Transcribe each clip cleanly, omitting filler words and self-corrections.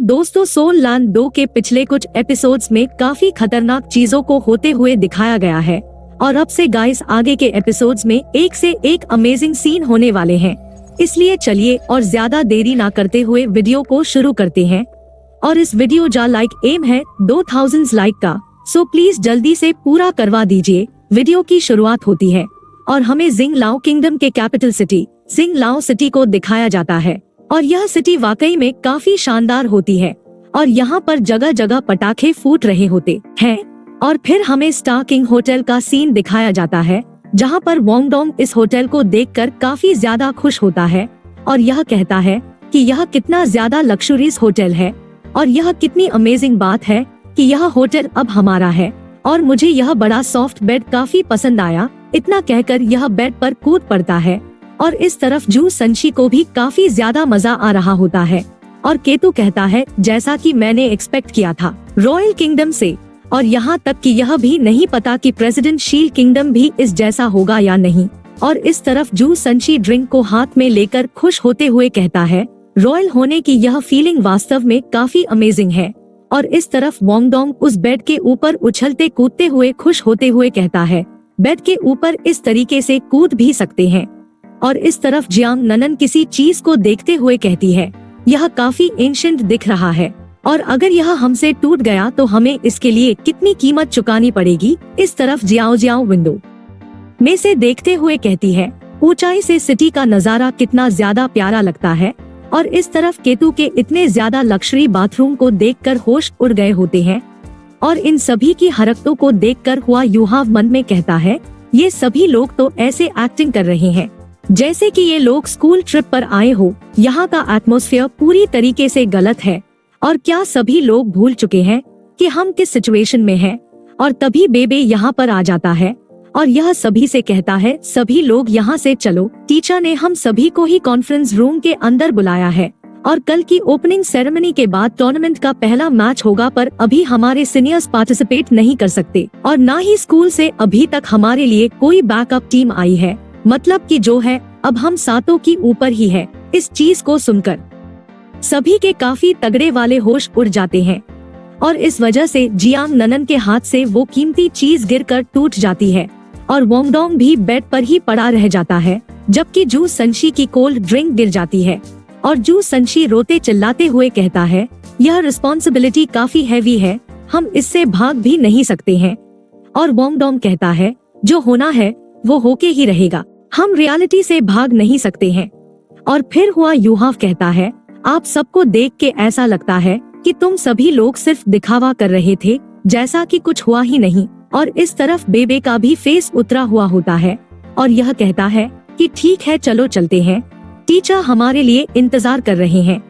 दोस्तों, soul land 2 के पिछले कुछ एपिसोड्स में काफी खतरनाक चीजों को होते हुए दिखाया गया है और अब से गाइस आगे के एपिसोड्स में एक से एक अमेजिंग सीन होने वाले हैं। इसलिए चलिए और ज्यादा देरी ना करते हुए वीडियो को शुरू करते हैं। और इस वीडियो जा लाइक एम है 2000 लाइक का, सो प्लीज जल्दी से पूरा करवा दीजिए। वीडियो की शुरुआत होती है और हमें जिंग लाओ किंगडम के कैपिटल सिटी जिंग लाओ सिटी को दिखाया जाता है और यह सिटी वाकई में काफी शानदार होती है और यहाँ पर जगह जगह पटाखे फूट रहे होते हैं। और फिर हमें स्टार किंग होटल का सीन दिखाया जाता है जहाँ पर वोंगडोंग इस होटल को देखकर काफी ज्यादा खुश होता है और यह कहता है कि यह कितना ज्यादा लग्जरियस होटल है और यह कितनी अमेजिंग बात है कि यह होटल अब हमारा है और मुझे यह बड़ा सॉफ्ट बेड काफी पसंद आया। इतना कहकर यह बेड पर कूद पड़ता है और इस तरफ जू संशी को भी काफी ज्यादा मजा आ रहा होता है और केतु कहता है जैसा कि मैंने एक्सपेक्ट किया था रॉयल किंगडम से, और यहाँ तक कि यह भी नहीं पता कि प्रेसिडेंट शील किंगडम भी इस जैसा होगा या नहीं। और इस तरफ जू संशी ड्रिंक को हाथ में लेकर खुश होते हुए कहता है रॉयल होने की यह फीलिंग वास्तव में काफी अमेजिंग है। और इस तरफ वोंगडोंग उस बेड के ऊपर उछलते कूदते हुए खुश होते हुए कहता है बेड के ऊपर इस तरीके से कूद भी सकते हैं। और इस तरफ जियांग ननन किसी चीज को देखते हुए कहती है यह काफी एंशिएंट दिख रहा है और अगर यह हमसे टूट गया तो हमें इसके लिए कितनी कीमत चुकानी पड़ेगी। इस तरफ जियाओ जियाओ विंडो में से देखते हुए कहती है ऊंचाई से सिटी का नजारा कितना ज्यादा प्यारा लगता है। और इस तरफ केतु के इतने ज्यादा लग्जरी बाथरूम को देखकर होश उड़ गए होते हैं और इन सभी की हरकतों को देखकर हुआ युहाव मन में कहता है ये सभी लोग तो ऐसे एक्टिंग कर रहे हैं जैसे कि ये लोग स्कूल ट्रिप पर आए हो। यहाँ का एटमॉस्फेयर पूरी तरीके से गलत है और क्या सभी लोग भूल चुके हैं कि हम किस सिचुएशन में हैं। और तभी बेबे यहाँ पर आ जाता है और यह सभी से कहता है सभी लोग यहाँ से चलो, टीचर ने हम सभी को ही कॉन्फ्रेंस रूम के अंदर बुलाया है और कल की ओपनिंग सेरेमनी के बाद टूर्नामेंट का पहला मैच होगा, पर अभी हमारे सीनियर्स पार्टिसिपेट नहीं कर सकते और न ही स्कूल से अभी तक हमारे लिए कोई बैकअप टीम आई है। मतलब कि जो है अब हम सातों की ऊपर ही है। इस चीज को सुनकर सभी के काफी तगड़े वाले होश उड़ जाते हैं और इस वजह से जियांग ननन के हाथ से वो कीमती चीज गिरकर टूट जाती है और वोंगडोंग भी बेड पर ही पड़ा रह जाता है, जबकि जू संशी की कोल्ड ड्रिंक गिर जाती है और जू संशी रोते चिल्लाते हुए कहता है यह रिस्पॉन्सिबिलिटी काफी हैवी है, हम इससे भाग भी नहीं सकते हैं। और वोंगडोंग कहता है जो होना है वो होके ही रहेगा, हम रियलिटी से भाग नहीं सकते हैं। और फिर हुआ युहाव कहता है आप सबको देख के ऐसा लगता है कि तुम सभी लोग सिर्फ दिखावा कर रहे थे, जैसा कि कुछ हुआ ही नहीं। और इस तरफ बेबे का भी फेस उतरा हुआ होता है और यह कहता है कि ठीक है चलो चलते हैं, टीचर हमारे लिए इंतजार कर रहे हैं।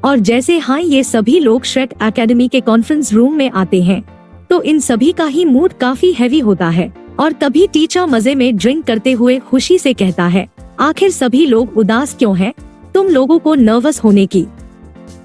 और जैसे हाँ ये सभी लोग श्रेक एकेडमी के कॉन्फ्रेंस रूम में आते हैं तो इन सभी का ही मूड काफी हैवी होता है और तभी टीचर मजे में ड्रिंक करते हुए खुशी से कहता है आखिर सभी लोग उदास क्यों हैं? तुम लोगों को नर्वस होने की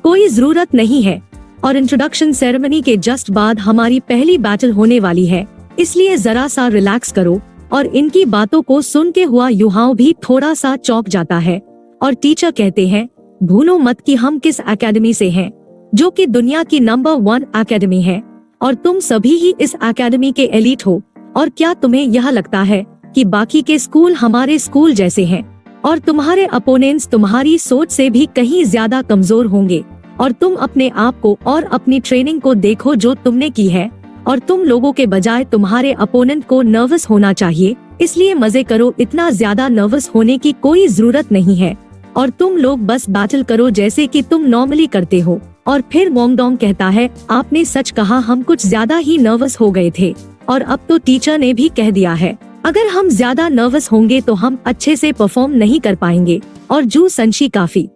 कोई जरूरत नहीं है और इंट्रोडक्शन सेरेमनी के जस्ट बाद हमारी पहली बैटल होने वाली है, इसलिए जरा सा रिलैक्स करो। और इनकी बातों को सुन के हुआ युहाव भी थोड़ा सा चौंक जाता है और टीचर कहते हैं भूलो मत कि हम किस एकेडमी से हैं, जो कि दुनिया की नंबर 1 एकेडमी है और तुम सभी ही इस एकेडमी के एलीट हो। और क्या तुम्हें यह लगता है कि बाकी के स्कूल हमारे स्कूल जैसे हैं और तुम्हारे अपोनेंट्स तुम्हारी सोच से भी कहीं ज्यादा कमजोर होंगे? और तुम अपने आप को और अपनी ट्रेनिंग को देखो जो तुमने की है और तुम लोगों के बजाय तुम्हारे अपोनेंट को नर्वस होना चाहिए, इसलिए मजे करो, इतना ज्यादा नर्वस होने की कोई जरूरत नहीं है और तुम लोग बस बैटल करो जैसे कि तुम नॉर्मली करते हो। और फिर वोंगडोंग कहता है आपने सच कहा, हम कुछ ज्यादा ही नर्वस हो गए थे और अब तो टीचर ने भी कह दिया है अगर हम ज्यादा नर्वस होंगे तो हम अच्छे से परफॉर्म नहीं कर पाएंगे। और जू संशी काफी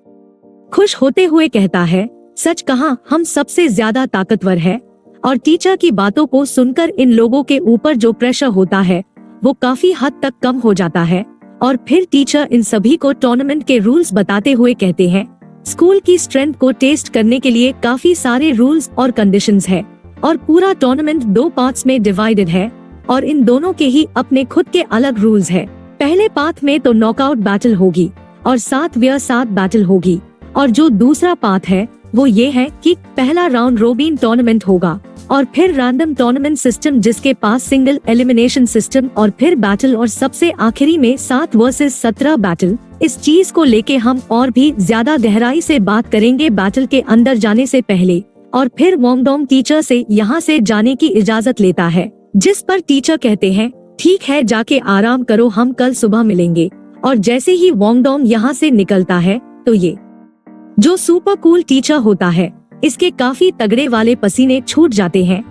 खुश होते हुए कहता है सच कहा, हम सबसे ज्यादा ताकतवर है। और टीचर की बातों को सुनकर इन लोगों के ऊपर जो प्रेशर होता है वो काफी हद तक कम हो जाता है। और फिर टीचर इन सभी को टूर्नामेंट के रूल्स बताते हुए कहते हैं स्कूल की स्ट्रेंथ को टेस्ट करने के लिए काफी सारे रूल्स और कंडीशंस है और पूरा टूर्नामेंट 2 पार्ट्स में डिवाइडेड है और इन दोनों के ही अपने खुद के अलग रूल्स है। पहले पार्ट में तो नॉकआउट बैटल होगी और 7 vs 7 बैटल होगी और जो दूसरा पार्ट है वो ये है कि पहला राउंड रोबिन टूर्नामेंट होगा और फिर रैंडम टूर्नामेंट सिस्टम जिसके पास सिंगल एलिमिनेशन सिस्टम और फिर बैटल और सबसे आखिरी में 7 वर्सेस 17 बैटल। इस चीज को लेके हम और भी ज्यादा गहराई से बात करेंगे बैटल के अंदर जाने से पहले। और फिर वोंगडोंग टीचर से यहाँ से जाने की इजाजत लेता है, जिस पर टीचर कहते हैं ठीक है जाके आराम करो, हम कल सुबह मिलेंगे। और जैसे ही वोंगडोंग यहाँ से निकलता है तो ये जो सुपर कूल टीचर होता है इसके काफी तगड़े वाले पसीने छूट जाते हैं,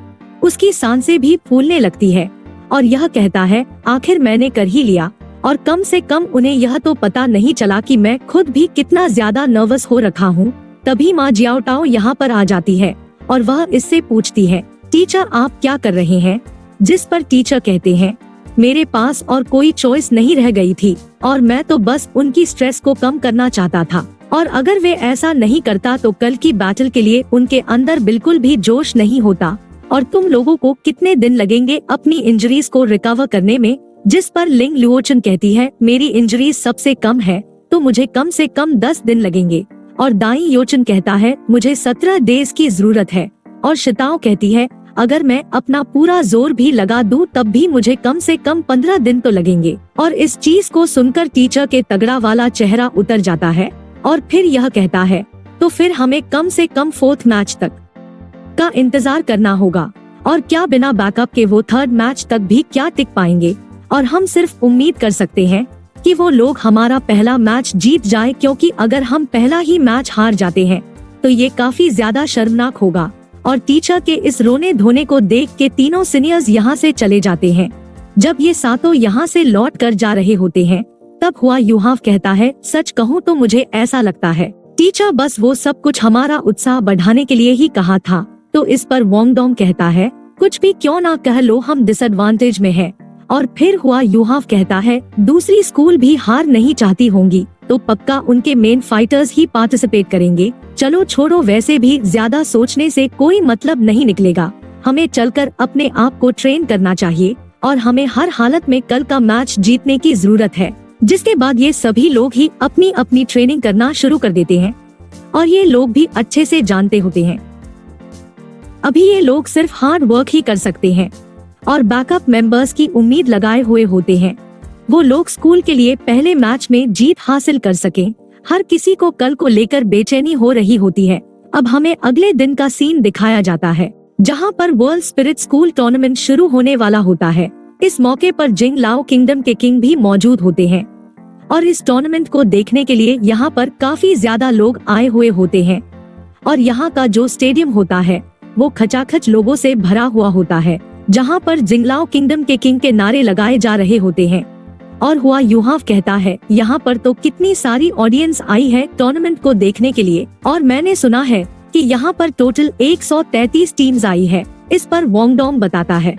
उसकी सांसें भी फूलने लगती है और यह कहता है आखिर मैंने कर ही लिया। और कम से कम उन्हें यह तो पता नहीं चला कि मैं खुद भी कितना ज्यादा नर्वस हो रखा हूँ। तभी माँ जियाओटाओ यहाँ पर आ जाती है और वह इससे पूछती है टीचर आप क्या कर रहे हैं, जिस पर टीचर कहते हैं मेरे पास और कोई चॉइस नहीं रह गई थी और मैं तो बस उनकी स्ट्रेस को कम करना चाहता था, और अगर वे ऐसा नहीं करता तो कल की बैटल के लिए उनके अंदर बिल्कुल भी जोश नहीं होता। और तुम लोगों को कितने दिन लगेंगे अपनी इंजरीज को रिकवर करने में, जिस पर लिंग लुओचन कहती है मेरी इंजरीज सबसे कम है तो मुझे कम से कम 10 दिन लगेंगे। और दाई योचन कहता है मुझे 17 डेज की जरूरत है। और शिताओ कहती है अगर मैं अपना पूरा जोर भी लगा दूं तब भी मुझे कम से कम 15 दिन तो लगेंगे। और इस चीज को सुनकर टीचर के तगड़ा वाला चेहरा उतर जाता है और फिर यह कहता है तो फिर हमें कम से कम 4th मैच तक का इंतजार करना होगा, और क्या बिना बैकअप के वो 3rd मैच तक भी क्या टिक पाएंगे। और हम सिर्फ उम्मीद कर सकते हैं कि वो लोग हमारा पहला मैच जीत जाए, क्योंकि अगर हम पहला ही मैच हार जाते हैं तो ये काफी ज्यादा शर्मनाक होगा। और टीचर के इस रोने धोने को देख के तीनों सीनियर्स यहाँ से चले जाते हैं। जब ये सातों यहाँ से लौट कर जा रहे होते हैं तब हुआ युहाव कहता है सच कहूँ तो मुझे ऐसा लगता है टीचर बस वो सब कुछ हमारा उत्साह बढ़ाने के लिए ही कहा था। तो इस पर वोंगडोंग कहता है कुछ भी क्यों ना कह लो हम डिसएडवांटेज में हैं। और फिर हुआ युहाव कहता है दूसरी स्कूल भी हार नहीं चाहती होंगी तो पक्का उनके मेन फाइटर्स ही पार्टिसिपेट करेंगे। चलो छोड़ो, वैसे भी ज्यादा सोचने से कोई मतलब नहीं निकलेगा, हमें चलकर अपने आप को ट्रेन करना चाहिए और हमें हर हालत में कल का मैच जीतने की जरूरत है। जिसके बाद ये सभी लोग ही अपनी अपनी ट्रेनिंग करना शुरू कर देते हैं और ये लोग भी अच्छे से जानते होते हैं अभी ये लोग सिर्फ हार्ड वर्क ही कर सकते हैं और बैकअप मेंबर्स की उम्मीद लगाए हुए होते हैं वो लोग स्कूल के लिए पहले मैच में जीत हासिल कर सकें। हर किसी को कल को लेकर बेचैनी हो रही होती है। अब हमें अगले दिन का सीन दिखाया जाता है जहां पर वर्ल्ड स्पिरिट स्कूल टूर्नामेंट शुरू होने वाला होता है। इस मौके पर जिंग लाओ किंगडम के किंग भी मौजूद होते हैं और इस टूर्नामेंट को देखने के लिए यहाँ पर काफी ज्यादा लोग आए हुए होते हैं और यहाँ का जो स्टेडियम होता है वो खचाखच लोगों से भरा हुआ होता है, जहाँ पर जिंगलाओ किंगडम के किंग के नारे लगाए जा रहे होते हैं। और हुआ युहाव कहता है यहाँ पर तो कितनी सारी ऑडियंस आई है टूर्नामेंट को देखने के लिए, और मैंने सुना है कि यहाँ पर टोटल 133 टीम्स आई है। इस पर वोंगडोंग बताता है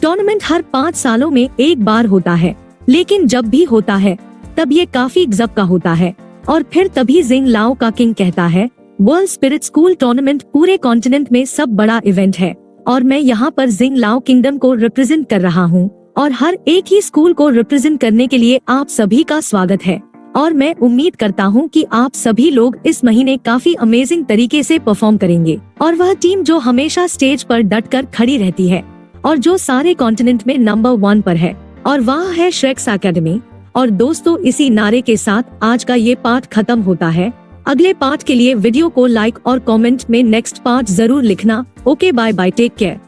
टूर्नामेंट हर 5 सालों में एक बार होता है, लेकिन जब भी होता है तब ये काफी गजब का होता है। और फिर तभी जिंग लाओ का किंग कहता है वर्ल्ड स्पिरिट स्कूल टूर्नामेंट पूरे कॉन्टिनेंट में सब बड़ा इवेंट है और मैं यहाँ पर जिंग लाओ किंगडम को रिप्रेजेंट कर रहा हूँ और हर एक ही स्कूल को रिप्रेजेंट करने के लिए आप सभी का स्वागत है। और मैं उम्मीद करता हूँ कि आप सभी लोग इस महीने काफी अमेजिंग तरीके से परफॉर्म करेंगे। और वह टीम जो हमेशा स्टेज पर डटकर खड़ी रहती है और जो सारे कॉन्टिनेंट में नंबर 1 पर है, और वह है श्रेक्स एकेडमी। और दोस्तों इसी नारे के साथ आज का ये पार्ट खत्म होता है। अगले पार्ट के लिए वीडियो को लाइक और कमेंट में नेक्स्ट पार्ट जरूर लिखना। Okay, bye bye, take care.